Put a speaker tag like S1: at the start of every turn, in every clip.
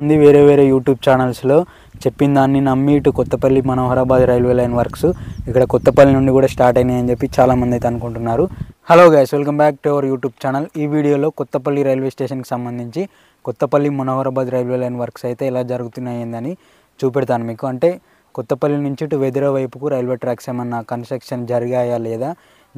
S1: ఉంది వేరే వేరే యూట్యూబ్ ఛానల్స్లో చెప్పిన దాన్ని నమ్మి ఇటు Kothapalli Manoharabad railway line works ఇక్కడ కొత్తపల్లి నుండి కూడా స్టార్ట్ అయినాయి అని చెప్పి చాలామంది అయితే అనుకుంటున్నారు. Hello guys, welcome back to our YouTube channel. ఈ వీడియోలో కొత్తపల్లి రైల్వే స్టేషన్కి సంబంధించి Kothapalli Manoharabad railway line works అయితే ఎలా జరుగుతున్నాయి అని చూపెడతాను మీకు. అంటే కొత్తపల్లి నుంచి ఇటు వెదిర వైపుకు రైల్వే ట్రాక్స్ ఏమన్నా కన్స్ట్రక్షన్ జరిగాయా లేదా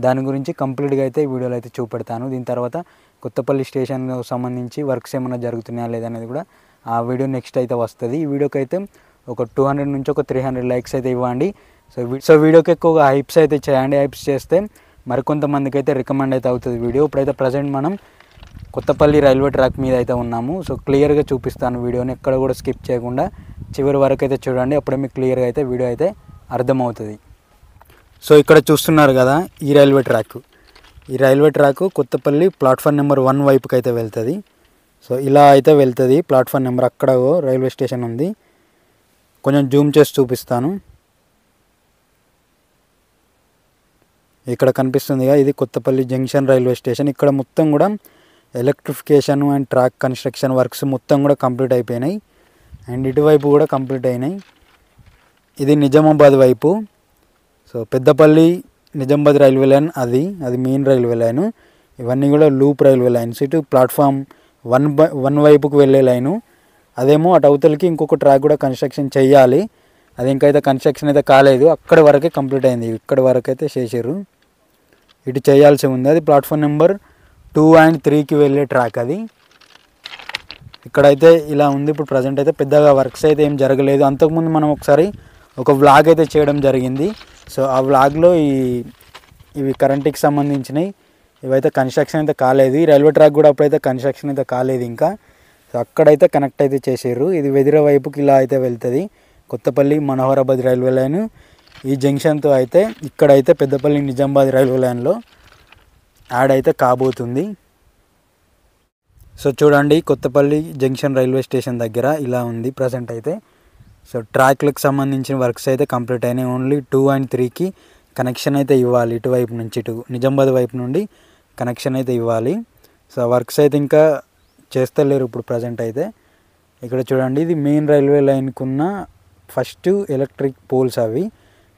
S1: దాని గురించి కంప్లీట్గా అయితే ఈ వీడియోలో అయితే చూపెడతాను. దీని తర్వాత కొత్తపల్లి స్టేషన్కు సంబంధించి వర్క్స్ ఏమైనా జరుగుతున్నాయా లేదా అనేది కూడా ఆ వీడియో నెక్స్ట్ అయితే వస్తుంది. ఈ వీడియోకి అయితే ఒక 200 నుంచి ఒక 300 లైక్స్ అయితే ఇవ్వండి. సో వీడియోకి ఎక్కువగా హైప్స్ అయితే చేయండి. హైప్స్ చేస్తే మరికొంతమందికి అయితే రికమెండ్ అయితే అవుతుంది వీడియో. ఇప్పుడైతే ప్రజెంట్ మనం కొత్తపల్లి రైల్వే ట్రాక్ మీద అయితే ఉన్నాము. సో క్లియర్గా చూపిస్తాను వీడియోని, ఎక్కడ కూడా స్కిప్ చేయకుండా చివరి వరకు అయితే చూడండి. అప్పుడే మీకు క్లియర్గా అయితే వీడియో అయితే అర్థమవుతుంది. సో ఇక్కడ చూస్తున్నారు కదా ఈ railway track Kothapalli platform number 1 వైపుకి అయితే వెళ్తుంది. సో ఇలా అయితే వెళ్తుంది ప్లాట్ఫామ్ నెంబర్. అక్కడ రైల్వే స్టేషన్ ఉంది, కొంచెం జూమ్ చేసి చూపిస్తాను. ఇక్కడ కనిపిస్తుందిగా, ఇది కొత్తపల్లి జంక్షన్ రైల్వే స్టేషన్. ఇక్కడ మొత్తం కూడా electrification and track construction works మొత్తం కూడా కంప్లీట్ అయిపోయినాయి. అండ్ ఇటువైపు కూడా కంప్లీట్ అయినాయి. ఇది నిజామాబాద్ వైపు. So Peddapalli Nizamabad railway line అది మెయిన్ రైల్వే లైను. ఇవన్నీ కూడా లూప్ రైల్వే లైన్స్. ఇటు ప్లాట్ఫామ్ 1 వైపుకు వెళ్ళే లైను. అదేమో అటు అవతలకి ఇంకొక ట్రాక్ కూడా కన్స్ట్రక్షన్ చేయాలి. అది ఇంకైతే కన్స్ట్రక్షన్ అయితే కాలేదు, అక్కడి వరకే కంప్లీట్ అయింది. ఇక్కడి వరకు అయితే చేసారు, ఇటు చేయాల్సి ఉంది. అది ప్లాట్ఫామ్ నెంబర్ 2 and 3కి వెళ్ళే ట్రాక్ అది. ఇక్కడైతే ఇలా ఉంది. ఇప్పుడు ప్రజెంట్ అయితే పెద్దగా వర్క్స్ అయితే ఏం జరగలేదు. అంతకుముందు మనం ఒకసారి ఒక వ్లాగ్ అయితే చేయడం జరిగింది. సో ఆ వ్లాగ్లో ఇవి కరెంట్కి సంబంధించినవి, ఇవైతే కన్స్ట్రక్షన్ అయితే కాలేదు. ఈ రైల్వే ట్రాక్ కూడా అప్పుడైతే కన్స్ట్రక్షన్ అయితే కాలేదు ఇంకా. సో అక్కడైతే కనెక్ట్ అయితే చేసారు. ఇది వెదిర వైపుకి ఇలా అయితే వెళ్తుంది కొత్తపల్లి మనోహరాబాద్ రైల్వే లైన్. ఈ జంక్షన్తో అయితే ఇక్కడైతే పెద్దపల్లి నిజామాబాద్ రైల్వే లైన్లో యాడ్ అయితే కాబోతుంది. సో చూడండి, కొత్తపల్లి జంక్షన్ రైల్వే స్టేషన్ దగ్గర ఇలా ఉంది ప్రజెంట్ అయితే. సో ట్రాక్లకు సంబంధించిన వర్క్స్ అయితే కంప్లీట్ అయినాయి. ఓన్లీ 2 and 3కి కనెక్షన్ అయితే ఇవ్వాలి. ఇటువైపు నుంచి ఇటు నిజామాబాద్ వైపు నుండి కనెక్షన్ అయితే ఇవ్వాలి. సో వర్క్స్ అయితే ఇంకా చేస్తలేరు ఇప్పుడు ప్రజెంట్ అయితే. ఇక్కడ చూడండి, ఇది మెయిన్ రైల్వే లైన్కి ఉన్న ఫస్ట్ ఎలక్ట్రిక్ పోల్స్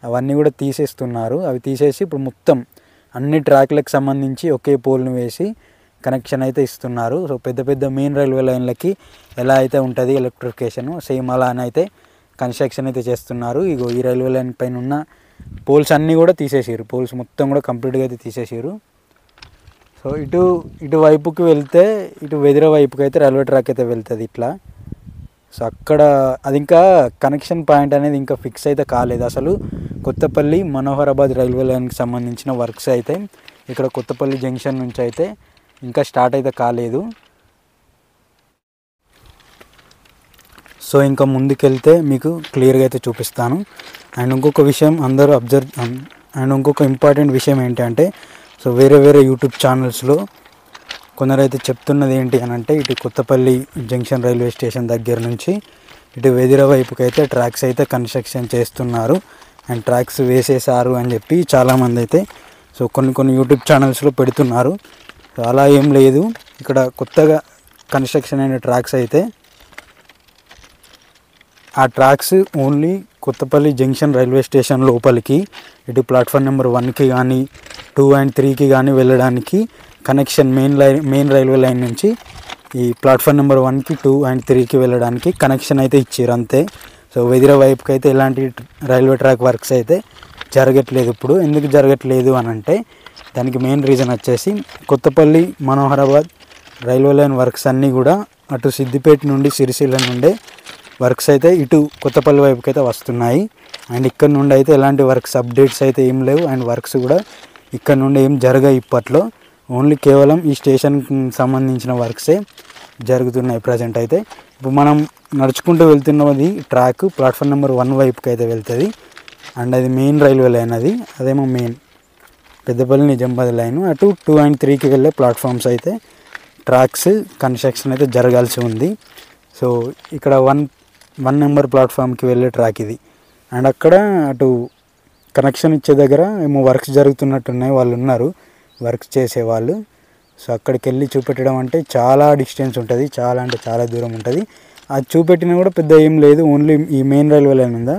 S1: అవన్నీ కూడా తీసేస్తున్నారు. అవి తీసేసి ఇప్పుడు మొత్తం అన్ని ట్రాక్లకు సంబంధించి ఒకే పోల్ను వేసి కనెక్షన్ అయితే ఇస్తున్నారు. సో పెద్ద మెయిన్ రైల్వే లైన్లకి ఎలా అయితే ఉంటుంది ఎలక్ట్రిఫికేషన్, సేమ్ అలానే అయితే కన్స్ట్రక్షన్ అయితే చేస్తున్నారు. ఇగో ఈ రైల్వే లైన్ పైన ఉన్న పోల్స్ అన్నీ కూడా తీసేసారు. పోల్స్ మొత్తం కూడా కంప్లీట్గా అయితే తీసేసారు. సో ఇటు వైపుకి వెళ్తే ఇటు వెదిర వైపుకి అయితే రైల్వే ట్రాక్ అయితే వెళ్తుంది ఇట్లా. సో అక్కడ అది ఇంకా కనెక్షన్ పాయింట్ అనేది ఇంకా ఫిక్స్ అయితే కాలేదు. అసలు కొత్తపల్లి మనోహరాబాద్ రైల్వే లైన్కి సంబంధించిన వర్క్స్ అయితే ఇక్కడ కొత్తపల్లి జంక్షన్ నుంచి అయితే ఇంకా స్టార్ట్ అయితే కాలేదు. సో ఇంకా ముందుకెళ్తే మీకు క్లియర్గా అయితే చూపిస్తాను. అండ్ ఇంకొక విషయం అందరూ అండ్ ఇంకొక ఇంపార్టెంట్ విషయం ఏంటంటే, సో వేరే యూట్యూబ్ ఛానల్స్లో కొందరైతే చెప్తున్నది ఏంటి అని అంటే, ఇటు కొత్తపల్లి జంక్షన్ రైల్వే స్టేషన్ దగ్గర నుంచి ఇటు వెదిర వైపుకి అయితే ట్రాక్స్ అయితే కన్స్ట్రక్షన్ చేస్తున్నారు అండ్ ట్రాక్స్ వేసేసారు అని చెప్పి చాలామంది అయితే సో కొన్ని యూట్యూబ్ ఛానల్స్లో పెడుతున్నారు. సో అలా ఏం లేదు. ఇక్కడ కొత్తగా కన్స్ట్రక్షన్ అయిన ట్రాక్స్ అయితే ఆ tracks only Kothapalli junction railway station లోపలికి ఇటు ప్లాట్ఫామ్ నెంబర్ 1కి కానీ 2 and 3కి కానీ వెళ్ళడానికి కనెక్షన్ మెయిన్ రైల్వే లైన్ నుంచి ఈ ప్లాట్ఫామ్ నెంబర్ 1కి 2 and 3కి వెళ్ళడానికి కనెక్షన్ అయితే ఇచ్చారు అంతే. సో వెదిర వైపుకి అయితే ఎలాంటి రైల్వే ట్రాక్ వర్క్స్ అయితే జరగట్లేదు ఇప్పుడు. ఎందుకు జరగట్లేదు అని అంటే దానికి మెయిన్ రీజన్ వచ్చేసి Kothapalli Manoharabad railway line works అన్నీ కూడా అటు సిద్దిపేట నుండి సిరిసిల్ల నుండే వర్క్స్ అయితే ఇటు కొత్తపల్లి వైపుకి అయితే వస్తున్నాయి. అండ్ ఇక్కడ నుండి అయితే ఎలాంటి వర్క్స్ అప్డేట్స్ అయితే ఏం లేవు. అండ్ వర్క్స్ కూడా ఇక్కడ నుండి ఏం జరగాయి ఇప్పట్లో. ఓన్లీ కేవలం ఈ స్టేషన్కి సంబంధించిన వర్క్సే జరుగుతున్నాయి ప్రజెంట్ అయితే. ఇప్పుడు మనం నడుచుకుంటూ వెళ్తున్నది ట్రాక్ ప్లాట్ఫామ్ నెంబర్ 1 వైపుకి అయితే వెళ్తుంది. అండ్ అది మెయిన్ రైల్వే లైన్, అదేమో మెయిన్ పెద్దపల్లి నిజామాబాద్ లైన్. అటు 2 and 3కి వెళ్ళే ప్లాట్ఫామ్స్ అయితే ట్రాక్స్ కన్స్ట్రక్షన్ అయితే జరగాల్సి ఉంది. సో ఇక్కడ 1 నెంబర్ ప్లాట్ఫామ్కి వెళ్ళే ట్రాక్ ఇది. అండ్ అక్కడ అటు కనెక్షన్ ఇచ్చే దగ్గర ఏమో వర్క్స్ జరుగుతున్నట్టున్నాయి, వాళ్ళు ఉన్నారు వర్క్స్ చేసేవాళ్ళు. సో అక్కడికి వెళ్ళి చూపెట్టడం అంటే చాలా డిస్టెన్స్ ఉంటుంది, చాలా అంటే చాలా దూరం ఉంటుంది. అది చూపెట్టినా కూడా పెద్ద ఏం లేదు, ఓన్లీ ఈ మెయిన్ రైల్వే లైన్ ఉందా,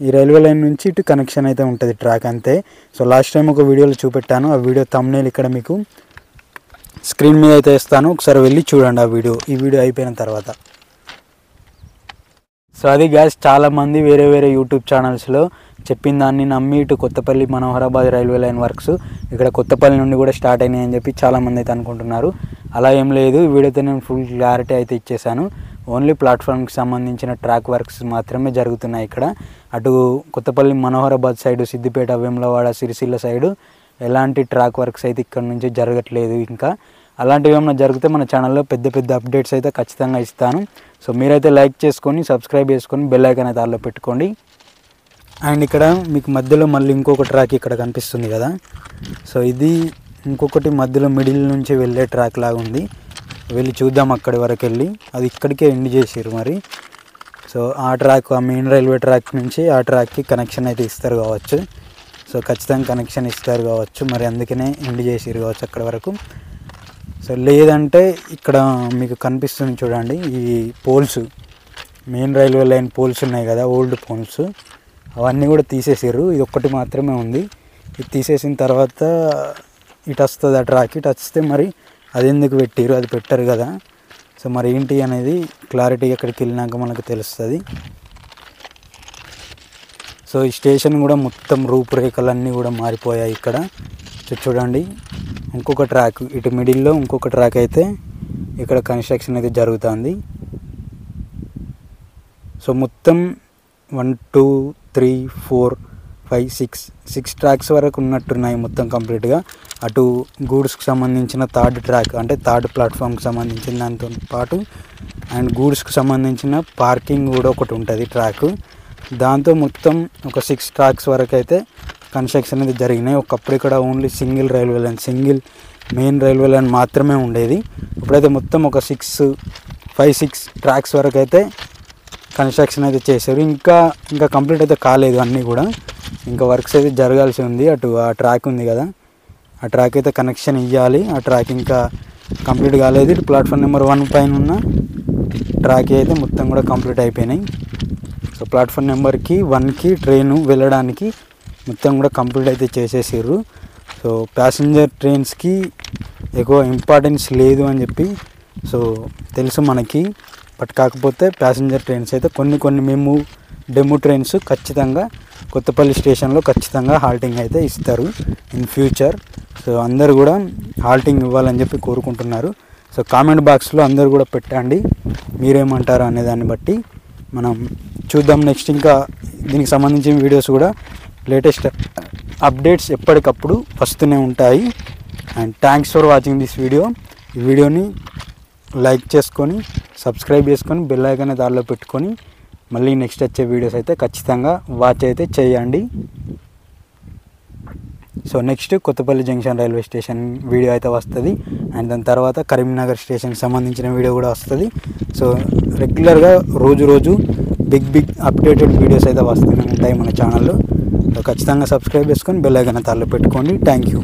S1: ఈ రైల్వే లైన్ నుంచి ఇటు కనెక్షన్ అయితే ఉంటుంది ట్రాక్ అంతే. సో లాస్ట్ టైం ఒక వీడియోలో చూపెట్టాను, ఆ వీడియో థంబ్నెయిల్ ఇక్కడ మీకు స్క్రీన్ మీద అయితే ఇస్తాను, ఒకసారి వెళ్ళి చూడండి ఆ వీడియో, ఈ వీడియో అయిపోయిన తర్వాత. సో అది గ్యాస్, చాలామంది వేరే వేరే యూట్యూబ్ ఛానల్స్లో చెప్పిన దాన్ని నమ్మి ఇటు Kothapalli Manoharabad railway line works ఇక్కడ కొత్తపల్లి నుండి కూడా స్టార్ట్ అయినాయి అని చెప్పి చాలామంది అయితే అనుకుంటున్నారు. అలా ఏం లేదు, ఈ వీడియోతో నేను ఫుల్ క్లారిటీ అయితే ఇచ్చేసాను. ఓన్లీ ప్లాట్ఫామ్కి సంబంధించిన ట్రాక్ వర్క్స్ మాత్రమే జరుగుతున్నాయి ఇక్కడ. అటు కొత్తపల్లి మనోహరాబాద్ సైడు, సిద్దిపేట, వేములవాడ, సిరిసిల్ల సైడు ఎలాంటి ట్రాక్ వర్క్స్ అయితే ఇక్కడ నుంచి జరగట్లేదు. ఇంకా అలాంటివి ఏమైనా జరిగితే మన ఛానల్లో పెద్ద పెద్ద అప్డేట్స్ అయితే ఖచ్చితంగా ఇస్తాను. సో మీరైతే లైక్ చేసుకొని సబ్స్క్రైబ్ చేసుకొని బెల్ ఐకాన్ అయితే ఆల్లో పెట్టుకోండి. అండ్ ఇక్కడ మీకు మధ్యలో మళ్ళీ ఇంకొక ట్రాక్ ఇక్కడ కనిపిస్తుంది కదా, సో ఇది ఇంకొకటి మధ్యలో మిడిల్ నుంచి వెళ్ళే ట్రాక్ లాగా ఉంది, వెళ్ళి చూద్దాం అక్కడి వరకు వెళ్ళి. అది ఇక్కడికే ఎండ్ చేసారు మరి. సో ఆ ట్రాక్, ఆ మెయిన్ రైల్వే ట్రాక్ నుంచి ఆ ట్రాక్కి కనెక్షన్ అయితే ఇస్తారు కావచ్చు. సో ఖచ్చితంగా కనెక్షన్ ఇస్తారు కావచ్చు, మరి అందుకనే ఎండ్ చేసారు కావచ్చు అక్కడి వరకు. సో లేదంటే ఇక్కడ మీకు కనిపిస్తుంది చూడండి, ఈ poles, main railway line poles ఉన్నాయి కదా, ఓల్డ్ పోల్స్, అవన్నీ కూడా తీసేసారు. ఇది ఒక్కటి మాత్రమే ఉంది. ఇది తీసేసిన తర్వాత ఇటు వస్తుంది ఆ ట్రాక్, ఇటు వస్తే మరి అది ఎందుకు పెట్టారు, అది పెట్టారు కదా. సో మరి ఏంటి అనేది క్లారిటీగా అక్కడికి వెళ్ళినాక మనకు తెలుస్తుంది. సో ఈ స్టేషన్ కూడా మొత్తం రూపురేఖలన్నీ కూడా మారిపోయాయి ఇక్కడ. చూడండి, ఇంకొక ట్రాక్ ఇటు మిడిల్లో ఇంకొక ట్రాక్ అయితే ఇక్కడ కన్స్ట్రక్షన్ అయితే జరుగుతుంది. సో మొత్తం 1 2 3 4 5 6 ట్రాక్స్ వరకు ఉన్నట్టున్నాయి మొత్తం కంప్లీట్గా. అటు గూడ్స్కి సంబంధించిన థర్డ్ ట్రాక్ అంటే థర్డ్ ప్లాట్ఫామ్కి సంబంధించిన దాంతో పాటు అండ్ గూడ్స్కి సంబంధించిన పార్కింగ్ కూడా ఒకటి ఉంటుంది ట్రాక్. దాంతో మొత్తం ఒక 6 ట్రాక్స్ వరకు అయితే కన్స్ట్రక్షన్ అయితే జరిగినాయి. ఒకప్పుడు ఇక్కడ only single railway line, single main railway line మాత్రమే ఉండేది. ఇప్పుడైతే మొత్తం ఒక 5-6 ట్రాక్స్ వరకు అయితే కన్స్ట్రక్షన్ అయితే చేశారు. ఇంకా కంప్లీట్ అయితే కాలేదు అన్నీ కూడా, ఇంకా వర్క్స్ అయితే జరగాల్సి ఉంది. అటు ఆ ట్రాక్ ఉంది కదా, ఆ ట్రాక్ అయితే కనెక్షన్ ఇవ్వాలి. ఆ ట్రాక్ ఇంకా కంప్లీట్ కాలేదు. ఇటు ప్లాట్ఫామ్ నెంబర్ 1 పైన ఉన్న ట్రాక్ అయితే మొత్తం కూడా కంప్లీట్ అయిపోయినాయి. సో ప్లాట్ఫామ్ నెంబర్కి 1కి ట్రైను వెళ్ళడానికి మొత్తం కూడా కంప్లీట్ అయితే చేసేసారు. సో ప్యాసింజర్ ట్రైన్స్కి ఎక్కువ ఇంపార్టెన్స్ లేదు అని చెప్పి సో తెలుసు మనకి. బట్ కాకపోతే ప్యాసింజర్ ట్రైన్స్ అయితే కొన్ని మేము డెమో ట్రైన్స్ ఖచ్చితంగా కొత్తపల్లి స్టేషన్లో ఖచ్చితంగా హాల్టింగ్ అయితే ఇస్తారు ఇన్ ఫ్యూచర్. సో అందరు కూడా హాల్టింగ్ ఇవ్వాలని చెప్పి కోరుకుంటున్నారు. సో కామెంట్ బాక్స్లో అందరు కూడా పెట్టండి మీరేమంటారు అనే దాన్ని బట్టి మనం చూద్దాం. నెక్స్ట్ ఇంకా దీనికి సంబంధించిన వీడియోస్ కూడా లేటెస్ట్ అప్డేట్స్ ఎప్పటికప్పుడు వస్తూనే ఉంటాయి. And thanks for watching this video. ఈ వీడియోని లైక్ చేసుకొని సబ్స్క్రైబ్ చేసుకొని బెల్ ఐకాన్ దారిలో పెట్టుకొని మళ్ళీ నెక్స్ట్ వచ్చే వీడియోస్ అయితే ఖచ్చితంగా వాచ్ అయితే చేయండి. So next Kothapalli junction railway station video అయితే వస్తుంది. అండ్ దాని తర్వాత కరీంనగర్ స్టేషన్కి సంబంధించిన వీడియో కూడా వస్తుంది. సో రెగ్యులర్గా రోజు బిగ్ అప్డేటెడ్ వీడియోస్ అయితే వస్తూనే ఉంటాయి మన ఛానల్లో. సో ఖచ్చితంగా సబ్స్క్రైబ్ చేసుకొని బెల్ ఐకాన్ దారిలో పెట్టుకోండి. Thank you.